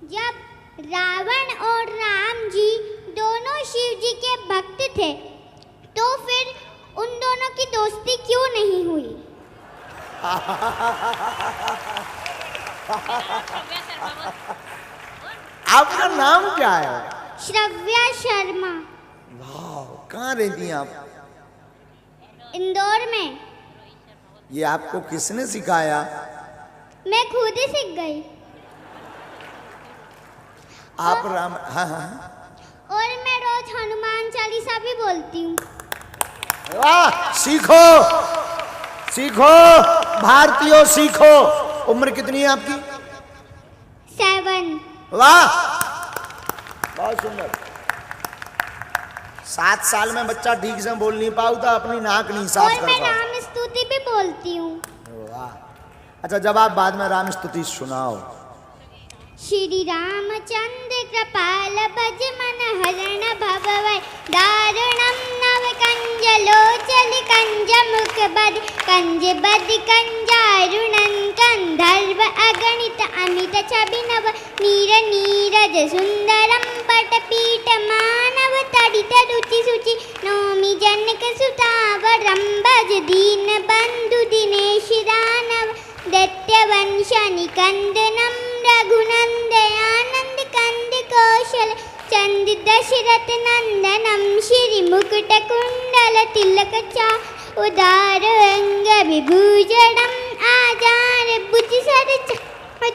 जब रावण और राम जी दोनों शिव जी के भक्त थे, तो फिर उन दोनों की दोस्ती क्यों नहीं हुई? आपका नाम क्या है? श्रव्या शर्मा। वाह, कहाँ रहती हैं आप? इंदौर में। ये आपको किसने सिखाया? मैं खुद ही सीख गई। आप राम, हाँ हाँ, और मैं रोज हनुमान चालीसा भी बोलती हूँ। वाह, सीखो सीखो भारतीयों, सीखो। उम्र कितनी है आपकी? 7। वाह, बहुत सुंदर। 7 साल में बच्चा ठीक से बोल नहीं पाता, अपनी नाक नहीं साफ और कर मैं पाता। राम स्तुति भी बोलती हूँ। वाह, अच्छा, जब आप बाद में राम स्तुति सुनाओ। श्री रामचंद्र कृपाल भज मन हरण भवै दारुणम नव कंज लोचन कंज मुख बद कंज बद कंजारुणन कंधर्व अगणित अमित छबिनव नीर नीरज सुंदरम पटपीठ मानव तडित रुचि सुचि नौमि जनक सुतावरम भज दीन बंधु दिनेश दानव दैत्यवंश निकंदनम रघुनंदयानंद कंद कौशल चंद दशरथ नंदनम श्री मुकुट कुंडल तिलक चा उदार अंग विभूषणम आजार भुज सर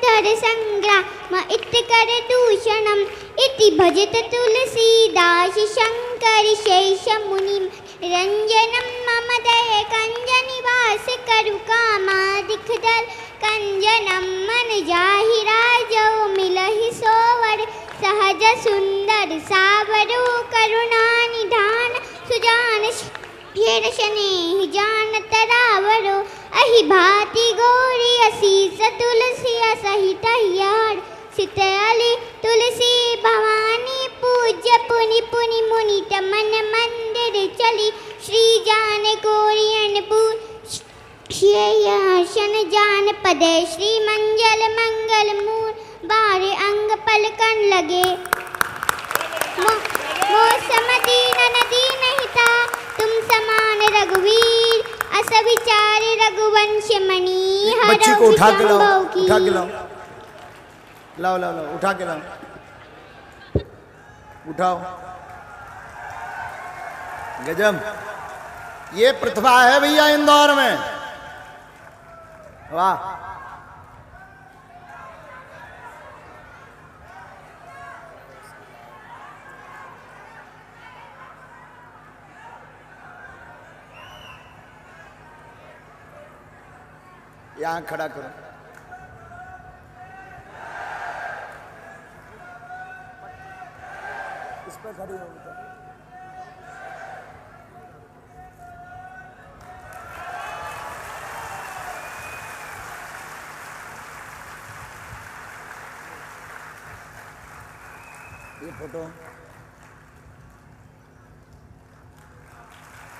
धर संग्राम इत कर दूषणम इति भजत तुलसीदास शंकर शेष मुनि रंजनम मम दय कंज निवास करु कामादिक दल कंजनम मन जाहि राजौ मिलहि सोवर सहज सुंदर सावरो करुणा निधान सुजान स्नेह जान तरावरो अहि भाति गौरी असीस तुलसी सहित यार सितली तुलसी भवानी पूज्य पुनि पुनि मुनि मन मंदिर चली श्री जान गौरियन पूज श्रेयसन जान पदे श्री मंगल मंगल मूल बारे अंग पलकन लगे मौसम दीन नदी नहीं था तुम समान रघुवीर अस विचार रघुवंश मणि बच्ची को उठा के लाओ, उठा के लाओ, लाओ लाओ लाओ, उठा के लाओ, उठाओ। गजब, ये प्रतिभा है भैया इंदौर में। वाह, यहां खड़ा करो। इस पर खड़ी हो बेटा। ये फोटो,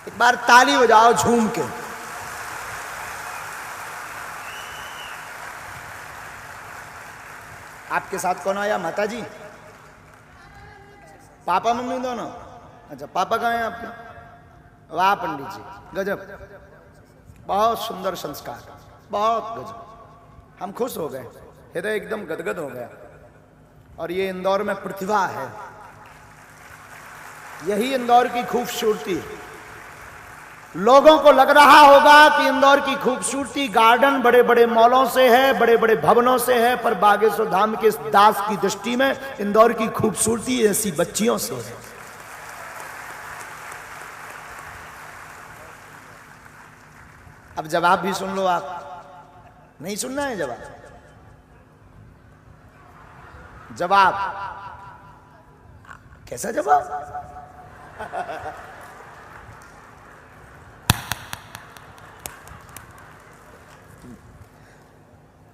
एक बार ताली बजाओ झूम के। आपके साथ कौन आया? माता जी, पापा मम्मी दोनों? अच्छा, पापा कहाँ हैं आपके? वाह पंडित जी, गजब, बहुत सुंदर संस्कार, बहुत गजब। हम खुश हो गए, हृदय एकदम गदगद हो गया। और ये इंदौर में प्रतिभा है, यही इंदौर की खूबसूरती है। लोगों को लग रहा होगा कि इंदौर की खूबसूरती गार्डन बड़े बड़े मॉलों से है, बड़े बड़े भवनों से है, पर बागेश्वर धाम के दास की दृष्टि में इंदौर की खूबसूरती ऐसी बच्चियों से है। अब जवाब भी सुन लो। आप नहीं सुनना है जवाब? जवाब कैसा जवाब?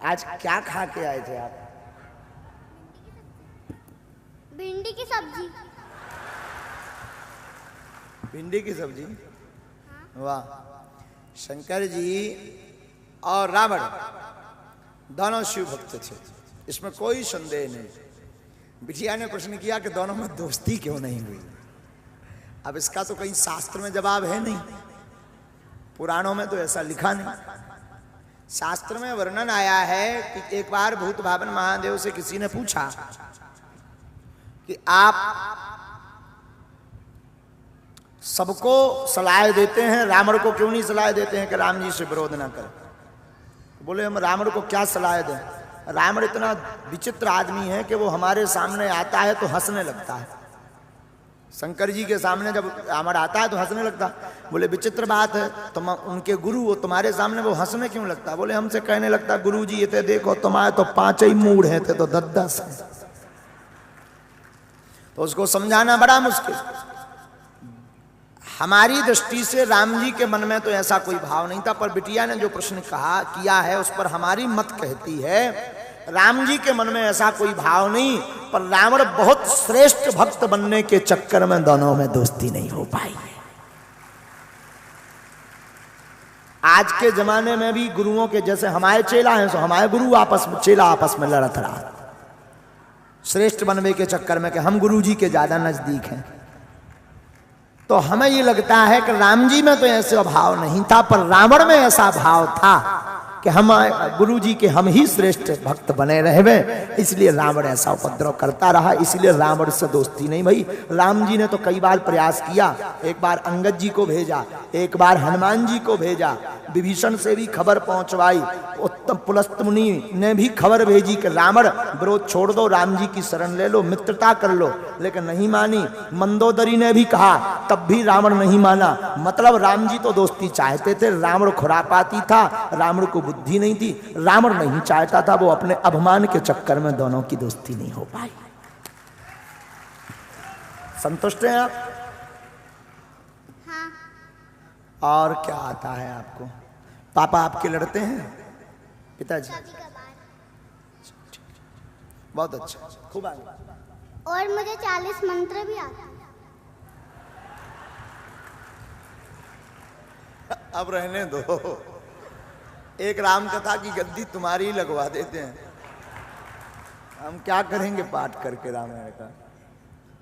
आज क्या खा के आए थे आप? भिंडी की सब्जी। भिंडी की सब्जी? वाह। शंकर जी और रावण दोनों शिव भक्त थे, इसमें कोई संदेह नहीं। बिटिया ने प्रश्न किया कि दोनों में दोस्ती क्यों नहीं हुई। अब इसका तो कहीं शास्त्र में जवाब है नहीं, पुराणों में तो ऐसा लिखा नहीं। शास्त्र में वर्णन आया है कि एक बार भूत भावन महादेव से किसी ने पूछा कि आप सबको सलाह देते हैं, रावण को क्यों नहीं सलाह देते हैं कि राम जी से विरोध ना करें। बोले हम रावण को क्या सलाह दें, रावण इतना विचित्र आदमी है कि वो हमारे सामने आता है तो हंसने लगता है। शंकर जी के सामने जब रावण आता है तो हंसने लगता। बोले विचित्र बात है, तुम उनके गुरु वो तुम्हारे सामने वो हंसने क्यों लगता। बोले हमसे कहने लगता गुरु जी ये थे देखो तुम्हारे तो 5 ही मूड हैं थे तो 10 हैं। तो उसको समझाना बड़ा मुश्किल। हमारी दृष्टि से राम जी के मन में तो ऐसा कोई भाव नहीं था, पर बिटिया ने जो प्रश्न कहा किया है उस पर हमारी मत कहती है राम जी के मन में ऐसा कोई भाव नहीं, पर रावण बहुत श्रेष्ठ भक्त बनने के चक्कर में दोनों में दोस्ती नहीं हो पाई। आज के जमाने में भी गुरुओं के जैसे हमारे चेला हैं, सो हमारे गुरु आपस में चेला आपस में लड़त रहा श्रेष्ठ बनने के चक्कर में कि हम गुरु जी के ज्यादा नजदीक हैं। तो हमें ये लगता है कि राम जी में तो ऐसा भाव नहीं था, पर रावण में ऐसा भाव था कि हम गुरु जी के हम ही श्रेष्ठ भक्त बने रहे, इसलिए रावण ऐसा उपद्रव करता रहा, इसलिए रावण से दोस्ती नहीं भई। राम जी ने तो कई बार प्रयास किया, एक बार अंगद जी को भेजा, एक बार हनुमान जी को भेजा, विभीषण से भी खबर पहुंचवाई, उत्तम पुलस्त मुनि ने भी खबर भेजी कि रावण विरोध छोड़ दो, राम जी की शरण ले लो, मित्रता कर लो, लेकिन नहीं मानी। मंदोदरी ने भी कहा, तब भी रावण नहीं माना। मतलब राम जी तो दोस्ती चाहते थे, रावण खुरापाती था, रावण को बुद्धि नहीं थी, रावण नहीं चाहता था, वो अपने अभिमान के चक्कर में दोनों की दोस्ती नहीं हो पाई। संतुष्ट हैं आप? हाँ। और क्या आता है आपको? पापा आपके लड़ते हैं? पिताजी? बहुत अच्छा, खूब आगे। और मुझे 40 मंत्र भी आते हैं। अब रहने दो, एक राम कथा की गद्दी तुम्हारी ही लगवा देते हैं। हम क्या करेंगे पाठ करके रामायण का,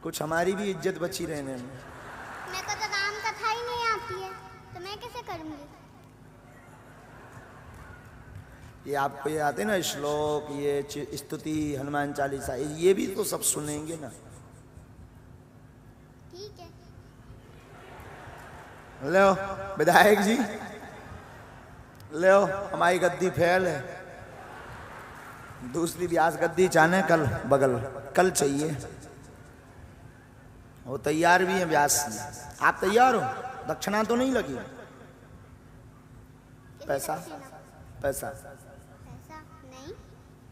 कुछ हमारी भी इज्जत बची रहने में। मेरे को तो राम कथा ही नहीं आती है, तो मैं कैसे करूंगी? ये आपको ये आते ना श्लोक, ये स्तुति, हनुमान चालीसा, ये भी तो सब सुनेंगे ना। ठीक है। लो विधायक जी, लो हमारी गद्दी फैल है, दूसरी व्यास गद्दी चाहने कल बगल, कल चाहिए। वो तैयार भी है व्यास जी, आप तैयार हो? दक्षिणा तो नहीं लगी? पैसा पैसा ऐसा नहीं।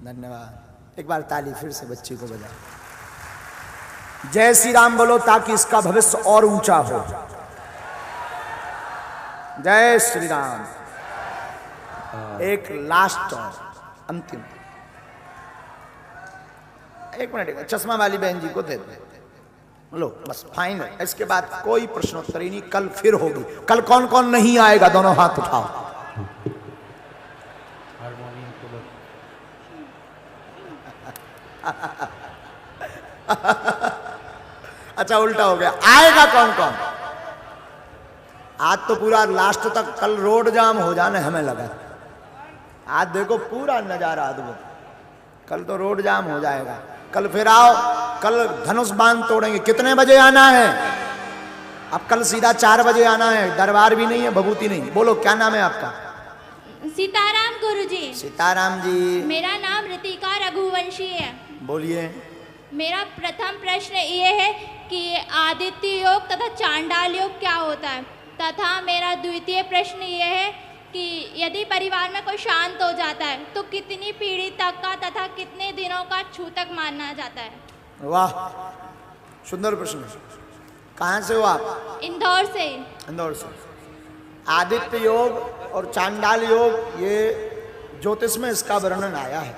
धन्यवाद। एक बार ताली फिर से बच्ची को बजा। जय श्री राम बोलो ताकि इसका भविष्य और ऊंचा हो। जय श्री राम। एक लास्ट और अंतिम, एक मिनट, चश्मा वाली बहन जी को दे दो। लो बस फाइनल, इसके बाद कोई प्रश्नोत्तरी नहीं, कल फिर होगी। कल कौन कौन नहीं आएगा दोनों हाथ उठाओ। अच्छा उल्टा हो गया, आएगा कौन कौन? आज तो पूरा लास्ट तक, कल रोड जाम हो जाने हमें लगा। आज देखो पूरा नजारा अद्भुत, कल तो रोड जाम हो जाएगा। कल फिर आओ, कल धनुष बांध तोड़ेंगे। कितने बजे आना है? अब कल सीधा 4 बजे आना है, दरबार भी नहीं है, भभूति नहीं। बोलो क्या नाम है आपका? सीताराम गुरुजी। सीताराम जी। मेरा नाम ऋतिका रघुवंशी है। बोलिए। मेरा प्रथम प्रश्न ये है कि आदित्य योग तथा चांडाल योग क्या होता है, तथा मेरा द्वितीय प्रश्न ये है कि यदि परिवार में कोई शांत हो जाता है तो कितनी पीढ़ी तक का तथा कितने दिनों का छूतक माना जाता है? वाह सुंदर प्रश्न। कहाँ से हो आप? इंदौर से। इंदौर से। आदित्य योग और चांडाल योग, ये ज्योतिष में इसका वर्णन आया है।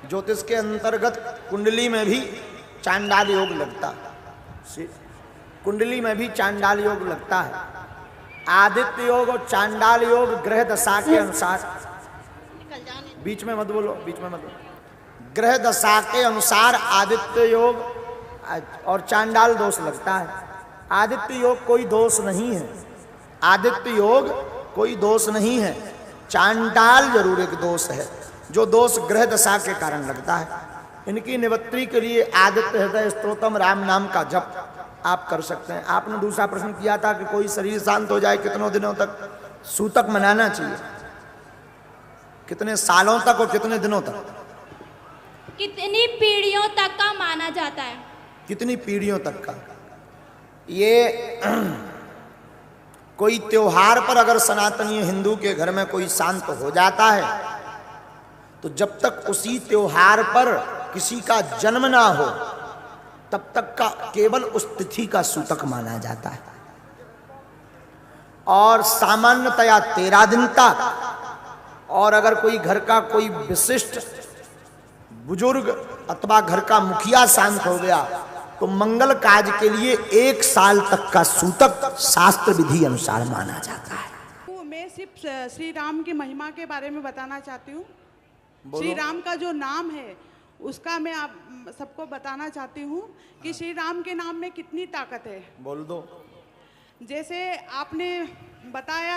ज्योतिष के अंतर्गत कुंडली में भी चांडाल योग लगता है, कुंडली में भी चांडाल योग लगता है। आदित्य योग और चांडाल योग ग्रह दशा के अनुसार, बीच में मत बोलो, बीच में मत बोलो, ग्रह दशा के अनुसार आदित्य योग और चांडाल दोष लगता है। आदित्य योग कोई दोष नहीं है, आदित्य योग कोई दोष नहीं है, चांडाल जरूर एक दोष है, जो दोष ग्रह दशा के कारण लगता है। इनकी निवृत्ति के लिए आदित्य हृदय स्तोत्रम राम नाम का जप आप कर सकते हैं। आपने दूसरा प्रश्न किया था कि कोई शरीर शांत हो जाए कितनों दिनों तक सूतक मनाना चाहिए, कितने सालों तक और कितने दिनों तक, कितनी पीढ़ियों तक का माना जाता है? कितनी पीढ़ियों तक का। ये कोई त्योहार पर अगर सनातनी हिंदू के घर में कोई शांत हो जाता है तो जब तक उसी त्योहार पर किसी का जन्म ना हो तब तक का केवल उस तिथि का सूतक माना जाता है। और सामान्यतया 13 दिन तक। और अगर कोई घर का कोई विशिष्ट बुजुर्ग अथवा घर का मुखिया शांत हो गया तो मंगल कार्य के लिए 1 साल तक का सूतक शास्त्र विधि अनुसार माना जाता है। मैं सिर्फ श्री राम की महिमा के बारे में बताना चाहती हूँ। श्री राम का जो नाम है उसका मैं आप सबको बताना चाहती हूँ कि श्री राम के नाम में कितनी ताकत है। बोल दो। जैसे आपने बताया है